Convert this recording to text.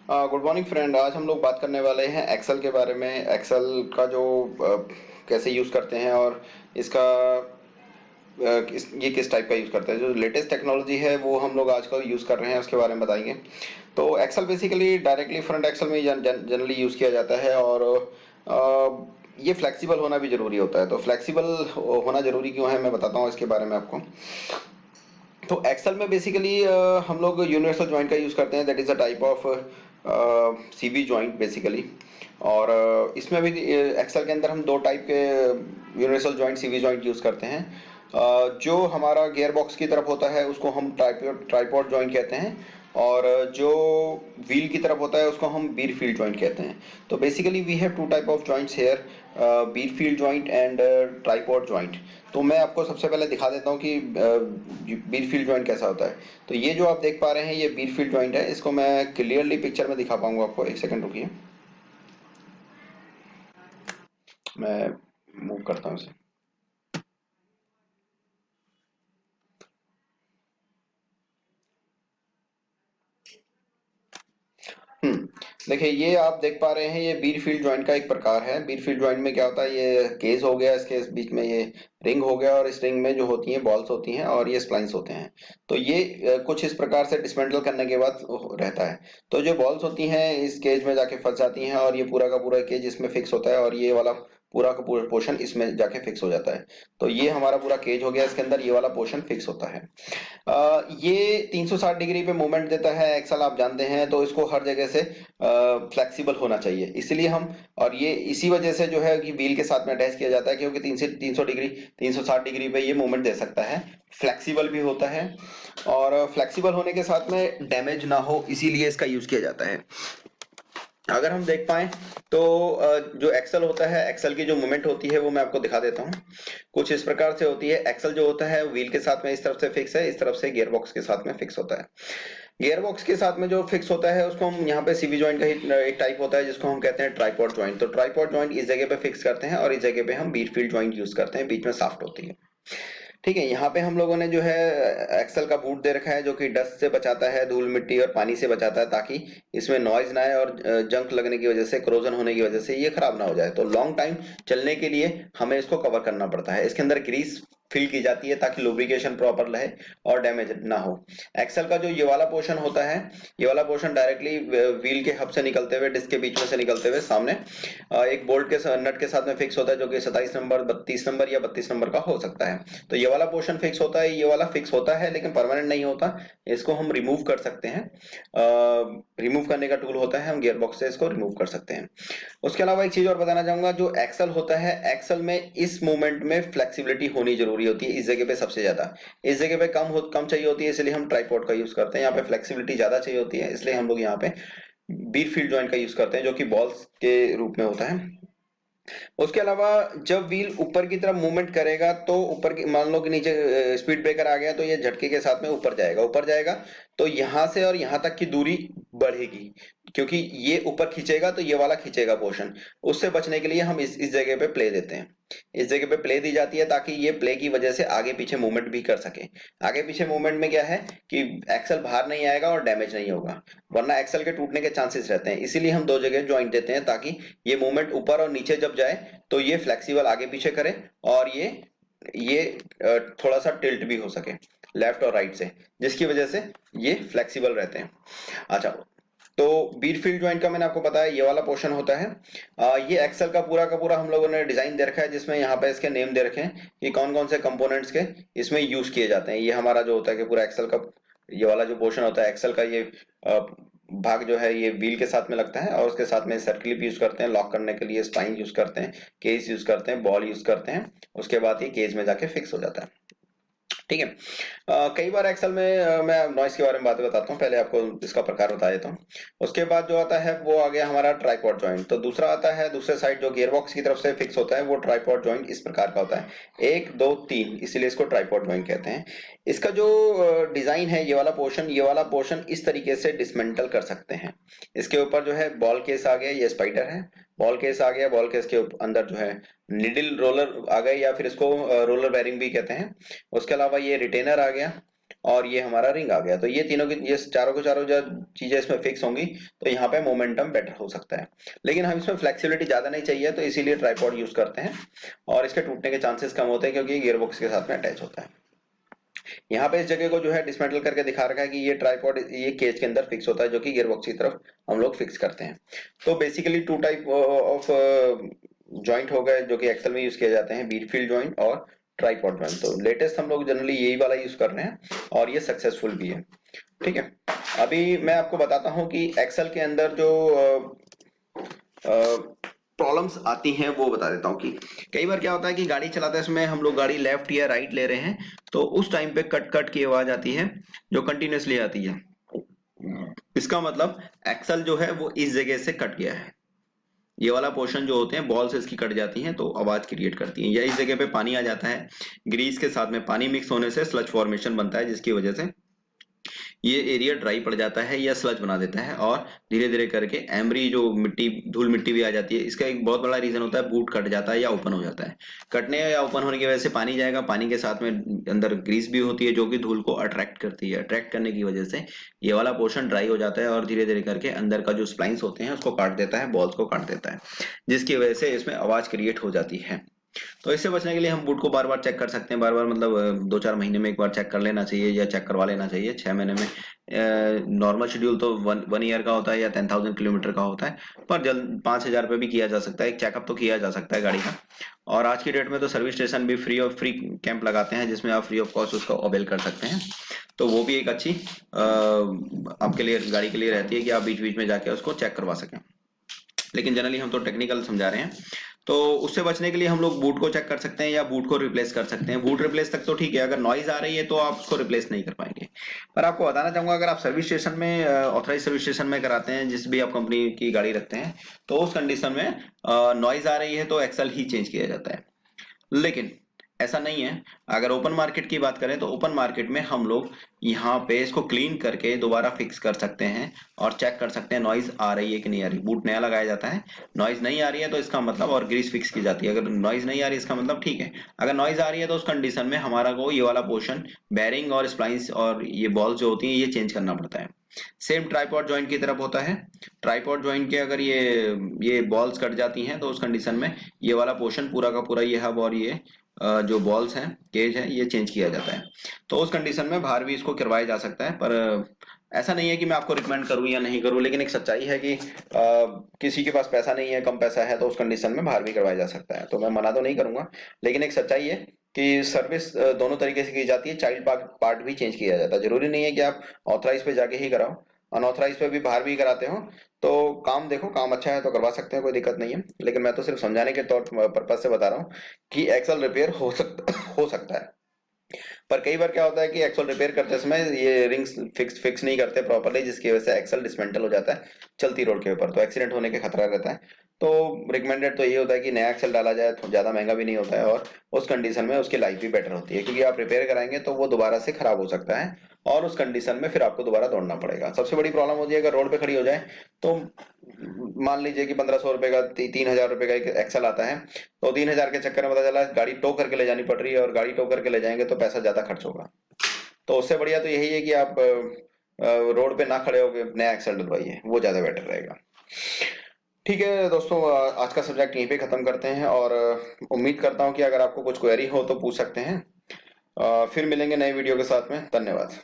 Good morning friend. आज हम लोग बात करने वाले हैं एक्सेल के बारे में। एक्सेल का जो कैसे यूज़ करते हैं और इसका ये किस टाइप का यूज़ करते हैं। जो लेटेस्ट टेक्नोलॉजी है वो हम लोग आजकल यूज़ कर रहे हैं, उसके बारे में बताएंगे। तो Excel basically directly front Excel में जनरली यूज़ किया जाता है और ये फ्लेक्सिबल होना भी ज़रूरी होता है। तो फ्लेक्सिबल होना ज़रूरी क्यों है मैं बताता हूँ इसके बारे में आपको। तो एक्सेल में बेसिकली हम लोग यूनिवर्सल जॉइंट का यूज़ करते हैं, that is a type of CV joint basically. और इसमें भी एक्सेल के अंदर हम दो टाइप के universal joint CV joint use करते हैं। जो हमारा गियर बॉक्स की तरफ होता है उसको हम ट्राइपॉड जॉइंट कहते हैं, और जो व्हील की तरफ होता है उसको हम बीर फील्ड जॉइंट कहते हैं। तो basically we have two type of joints here, beer field joint and tripod joint. तो मैं आपको सबसे पहले दिखा देता हूँ कि बीर फील्ड जॉइंट कैसा होता है। तो ये जो आप देख पा रहे हैं ये बीर फील्ड जॉइंट है। इसको मैं क्लियरली पिक्चर में दिखा पाऊंगा आपको, एक सेकंड रुकिए, मैं मूव करता हूँ इसे। हम्म, देखिए ये आप देख पा रहे हैं ये बीर फील्ड जॉइंट का एक प्रकार है। बीर फील्ड जॉइंट में क्या होता है, ये केस हो गया, इसके बीच में ये रिंग हो गया, और इस रिंग में जो होती हैं बॉल्स होती हैं और ये स्प्लाइंस होते हैं। तो ये कुछ इस प्रकार से डिसमेंटल करने के बाद रहता है। तो जो बॉल्स होती हैं इस केज में जाके फंस जाती हैं और ये पूरा का पूरा केज इसमें फिक्स होता है, और ये वाला पूरा का पूरा पोर्शन इसमें जाके फिक्स हो जाता है। तो ये हमारा पूरा केज हो गया, इसके अंदर ये वाला पोर्शन फिक्स होता है। ये 360 डिग्री पे मूवमेंट देता है एक्सल, आप जानते हैं। तो इसको हर जगह से फ्लेक्सिबल होना चाहिए, इसलिए हम, और ये इसी वजह से जो है कि व्हील के साथ में अटैच किया जाता है, क्योंकि 360 डिग्री पे ये मूवमेंट दे सकता है, फ्लेक्सिबल भी होता है, और फ्लेक्सिबल होने के साथ में डैमेज ना हो इसीलिए इसका यूज किया जाता है। अगर हम देख पाए तो जो एक्सल होता है, एक्सल की जो मूवमेंट होती है वो मैं आपको दिखा देता हूँ। कुछ इस प्रकार से होती है। एक्सल जो होता है व्हील के साथ में इस तरफ से फिक्स है, इस तरफ से गियर बॉक्स के साथ में फिक्स होता है। गियर बॉक्स के साथ में जो फिक्स होता है उसको हम यहाँ पे सीवी जॉइंट का ही एक टाइप होता है जिसको हम कहते हैं ट्राइपॉड जॉइंट। तो ट्राइपॉड जॉइंट इस जगह पे फिक्स करते हैं और इस जगह पे हम बीट फील्ड जॉइंट यूज करते हैं, बीच में शाफ्ट होती है। ठीक है, यहाँ पे हम लोगों ने जो है एक्सल का बूट दे रखा है जो कि डस्ट से बचाता है, धूल मिट्टी और पानी से बचाता है, ताकि इसमें नॉइज ना आए और जंक लगने की वजह से, क्रोजन होने की वजह से ये खराब ना हो जाए। तो लॉन्ग टाइम चलने के लिए हमें इसको कवर करना पड़ता है। इसके अंदर ग्रीस फिल की जाती है ताकि लुब्रिकेशन प्रॉपर रहे और डैमेज ना हो। एक्सल का जो ये वाला पोर्शन होता है, ये वाला पोर्शन डायरेक्टली व्हील के हब से निकलते हुए, डिस्क के बीच में से निकलते हुए सामने एक बोल्ट के नट के साथ में फिक्स होता है, जो कि 27 नंबर, 32 नंबर या 32 नंबर का हो सकता है। तो ये वाला पोर्शन फिक्स होता है, ये वाला फिक्स होता है लेकिन परमानेंट नहीं होता। इसको हम रिमूव कर सकते हैं, रिमूव करने का टूल होता है, हम गियर बॉक्स से इसको रिमूव कर सकते हैं। उसके अलावा एक चीज और बताना चाहूंगा, जो एक्सल होता है, एक्सल में इस मूवमेंट में फ्लेक्सिबिलिटी होनी जरूरी होती है। इस जगह पे सबसे ज्यादा, इस जगह पे कम चाहिए होती है, इसलिए हम ट्राइपॉड का यूज करते हैं। यहाँ पे फ्लेक्सिबिलिटी ज्यादा चाहिए होती है, इसलिए हम लोग यहाँ पे बीट फील्ड जॉइंट का यूज करते हैं, जो कि बॉल्स के रूप में होता है। उसके अलावा जब व्हील ऊपर की तरफ मूवमेंट करेगा तो ऊपर की, मान लो कि नीचे स्पीड ब्रेकर आ गया तो ये झटके के साथ में ऊपर जाएगा। तो यहां से और यहां तक की दूरी बढ़ेगी, क्योंकि ये ऊपर खींचेगा तो ये वाला खींचेगा पोर्शन। उससे बचने के लिए हम इस जगह पे प्ले देते हैं। इस जगह पे प्ले दी जाती है ताकि ये प्ले की वजह से आगे पीछे मूवमेंट भी कर सके। आगे पीछे मूवमेंट में क्या है कि एक्सल बाहर नहीं आएगा और डैमेज नहीं होगा, वरना एक्सल के टूटने के चांसेस रहते हैं। इसीलिए हम दो जगह ज्वाइंट देते हैं ताकि ये मूवमेंट ऊपर और नीचे जब जाए तो ये फ्लेक्सिबल आगे पीछे करे, और ये थोड़ा सा टिल्ट भी हो सके लेफ्ट और राइट से, जिसकी वजह से ये फ्लेक्सिबल रहते हैं। अच्छा, तो बीट फील्ड ज्वाइंट का मैंने आपको बताया ये वाला पोर्शन होता है। ये एक्सेल का पूरा हम लोगों ने डिजाइन दे रखा है, जिसमें यहाँ पे इसके नेम दे रखे हैं कि कौन कौन से कंपोनेंट्स के इसमें यूज किए जाते हैं। ये हमारा जो होता है कि पूरा एक्सेल का ये वाला जो पोर्शन होता है, एक्सेल का ये भाग जो है ये व्हील के साथ में लगता है, और उसके साथ में सर्किल भी यूज करते हैं, लॉक करने के लिए स्प्लाइन यूज करते हैं, केस यूज करते हैं, बॉल यूज करते हैं। उसके बाद ये केज में जाके फिक्स हो जाता है। ठीक है। कई बार एक्सेल में मैं नॉइस के बारे में बात बताता हूँ, पहले आपको इसका प्रकार बता देता हूँ। उसके बाद जो आता है वो आ गया हमारा ट्राइपॉड जॉइंट। तो दूसरा आता है दूसरे साइड जो गियरबॉक्स की तरफ से फिक्स होता है, वो ट्राइपॉड जॉइंट इस प्रकार का होता है, एक दो तीन, इसीलिए इसको ट्राइपॉड जॉइंट कहते हैं। इसका जो डिजाइन है, ये वाला पोर्शन इस तरीके से डिसमेंटल कर सकते हैं। इसके ऊपर जो है बॉल केस आ गया, ये स्पाइडर है, बॉल केस आ गया, बॉल केस के अंदर जो है निडिल रोलर आ गए, या फिर इसको रोलर बेरिंग भी कहते हैं। उसके अलावा ये रिटेनर आ गया, और ये हमारा रिंग आ गया। तो ये तीनों की, ये चारों को चारों जो चीजें इसमें फिक्स होंगी तो यहाँ पे मोमेंटम बेटर हो सकता है। लेकिन हम इसमें फ्लेक्सिबिलिटी ज्यादा नहीं चाहिए, तो इसीलिए ट्राइपॉड यूज करते हैं और इसके टूटने के चांसेस कम होते हैं क्योंकि ये गियरबॉक्स के साथ में अटैच होता है। यहाँ पे इस जगह को जो है डिसमेंटल करके दिखा रखा है कि ये ट्राइपॉड ये केज के अंदर फिक्स होता है, जो कि गियरबॉक्स की तरफ हम लोग फिक्स करते हैं। तो basically two type of joint हो गए जो कि एक्सेल में यूज किए जाते हैं, बीट फील्ड जॉइंट और ट्राइपॉड जॉइंट। तो लेटेस्ट हम लोग जनरली यही वाला यूज कर रहे हैं और ये सक्सेसफुल भी है। ठीक है, अभी मैं आपको बताता हूँ कि एक्सेल के अंदर जो प्रॉब्लम्स आती हैं वो बता देता हूँ कि कई बार क्या होता है कि गाड़ी चलाते समय हम लोग गाड़ी लेफ्ट या राइट ले रहे हैं, तो उस टाइम पे कट कट की आवाज आती है जो कंटिन्यूअसली आती है। इसका मतलब एक्सल जो है वो इस जगह से कट गया है। ये वाला पोर्शन जो होते हैं बॉल से इसकी कट जाती हैं तो आवाज क्रिएट करती हैं, या इस जगह पे पानी आ जाता है, ग्रीस के साथ में पानी मिक्स होने से स्लज फॉर्मेशन बनता है, जिसकी वजह से ये एरिया ड्राई पड़ जाता है या स्लज बना देता है और धीरे धीरे करके एमरी जो मिट्टी धूल मिट्टी भी आ जाती है। इसका एक बहुत बड़ा रीजन होता है बूट कट जाता है या ओपन हो जाता है। कटने या ओपन होने की वजह से पानी जाएगा, पानी के साथ में अंदर ग्रीस भी होती है जो कि धूल को अट्रैक्ट करती है। अट्रैक्ट करने की वजह से ये वाला पोर्शन ड्राई हो जाता है और धीरे धीरे करके अंदर का जो स्प्लाइंस होते हैं उसको काट देता है, बॉल्स को काट देता है, जिसकी वजह से इसमें आवाज क्रिएट हो जाती है। तो इससे बचने के लिए हम बूट को बार बार चेक कर सकते हैं, बार बार मतलब 2-4 महीने में एक बार चेक कर लेना चाहिए या चेक करवा लेना चाहिए। 6 महीने में नॉर्मल शेड्यूल तो वन ईयर का होता है या 10,000 किलोमीटर का होता है, पर जल्द 5,000 पे भी किया जा सकता है, एक चेकअप तो किया जा सकता है गाड़ी का। और आज की डेट में तो सर्विस स्टेशन भी फ्री कैंप लगाते हैं जिसमें आप फ्री ऑफ कॉस्ट उसका अवेल कर सकते हैं। तो वो भी एक अच्छी आपके लिए गाड़ी के लिए रहती है कि आप बीच बीच में जाके उसको चेक करवा सकें। लेकिन जनरली हम तो टेक्निकल समझा रहे हैं। तो उससे बचने के लिए हम लोग बूट को चेक कर सकते हैं या बूट को रिप्लेस कर सकते हैं। बूट रिप्लेस तक तो ठीक है, अगर नॉइज आ रही है तो आप उसको रिप्लेस नहीं कर पाएंगे। पर आपको बताना चाहूंगा, अगर आप सर्विस स्टेशन में ऑथराइज सर्विस स्टेशन में कराते हैं, जिस भी आप कंपनी की गाड़ी रखते हैं, तो उस कंडीशन में नॉइज आ रही है तो एक्सल ही चेंज किया जाता है। लेकिन ऐसा नहीं है। अगर ओपन मार्केट की बात करें तो ओपन मार्केट में हम लोग यहाँ पे इसको क्लीन करके दोबारा फिक्स कर सकते हैं और चेक कर सकते हैं नॉइज आ रही है कि नहीं आ रही। बूट नया लगाया जाता है, नॉइज नहीं आ रही है तो इसका मतलब, और ग्रीस फिक्स की जाती है, अगर नॉइज नहीं आ रही इसका मतलब ठीक है। अगर नॉइज आ रही है तो उस कंडीशन में हमारा को ये वाला पोर्शन बेरिंग और स्प्लाइंस और ये बॉल्स जो होती है ये चेंज करना पड़ता है। सेम ट्राइपॉड जॉइंट की तरफ होता है। ट्राइपॉड जॉइंट के अगर ये बॉल्स कट जाती हैं तो उस कंडीशन में ये वाला पोर्शन पूरा का पूरा, ये हब और ये जो बॉल्स हैं, केज है, ये चेंज किया जाता है। तो उस कंडीशन में बाहर भी इसको करवाया जा सकता है। पर ऐसा नहीं है कि मैं आपको रिकमेंड करूं या नहीं करूं, लेकिन एक सच्चाई है कि किसी के पास पैसा नहीं है, कम पैसा है, तो उस कंडीशन में बाहर भी करवाया जा सकता है। तो मैं मना तो नहीं करूंगा, लेकिन एक सच्चाई है कि सर्विस दोनों तरीके से की जाती है। चाइल्ड पार्ट भी चेंज किया जाता है। जरूरी नहीं है कि आप ऑथराइज पे जाके ही कराओ, अनऑथराइज पे भी बाहर भी कराते हो। तो काम देखो, काम अच्छा है तो करवा सकते हैं, कोई दिक्कत नहीं है। लेकिन मैं तो सिर्फ समझाने के तौर पर्पज से बता रहा हूँ कि एक्सल रिपेयर हो सकता है। पर कई बार क्या होता है कि एक्सल रिपेयर करते समय ये रिंग्स फिक्स नहीं करते प्रॉपरली, जिसकी वजह से एक्सल डिसमेंटल हो जाता है चलती रोड के ऊपर, तो एक्सीडेंट होने के खतरा रहता है। तो रिकमेंडेड तो ये होता है कि नया एक्सल डाला जाए, तो ज्यादा महंगा भी नहीं होता है और उस कंडीशन में उसकी लाइफ भी बेटर होती है, क्योंकि आप रिपेयर कराएंगे तो वो दोबारा से खराब हो सकता है और उस कंडीशन में फिर आपको दोबारा दौड़ना पड़ेगा। सबसे बड़ी प्रॉब्लम होती है अगर रोड पे खड़ी हो जाए तो, मान लीजिए कि 1,500 रुपए का 3,000 रुपए का एक एक्सल आता है, तो 3,000 के चक्कर में पता चला गाड़ी टो करके ले जानी पड़ रही है, और गाड़ी टो करके ले जाएंगे तो पैसा ज्यादा खर्च होगा। तो उससे बढ़िया तो यही है कि आप रोड पे ना खड़े होकर नया एक्सल डलवाइए, वो ज्यादा बेटर रहेगा। ठीक है दोस्तों, आज का सब्जेक्ट यहीं पे खत्म करते हैं और उम्मीद करता हूँ कि अगर आपको कुछ क्वेरी हो तो पूछ सकते हैं। फिर मिलेंगे नए वीडियो के साथ में। धन्यवाद।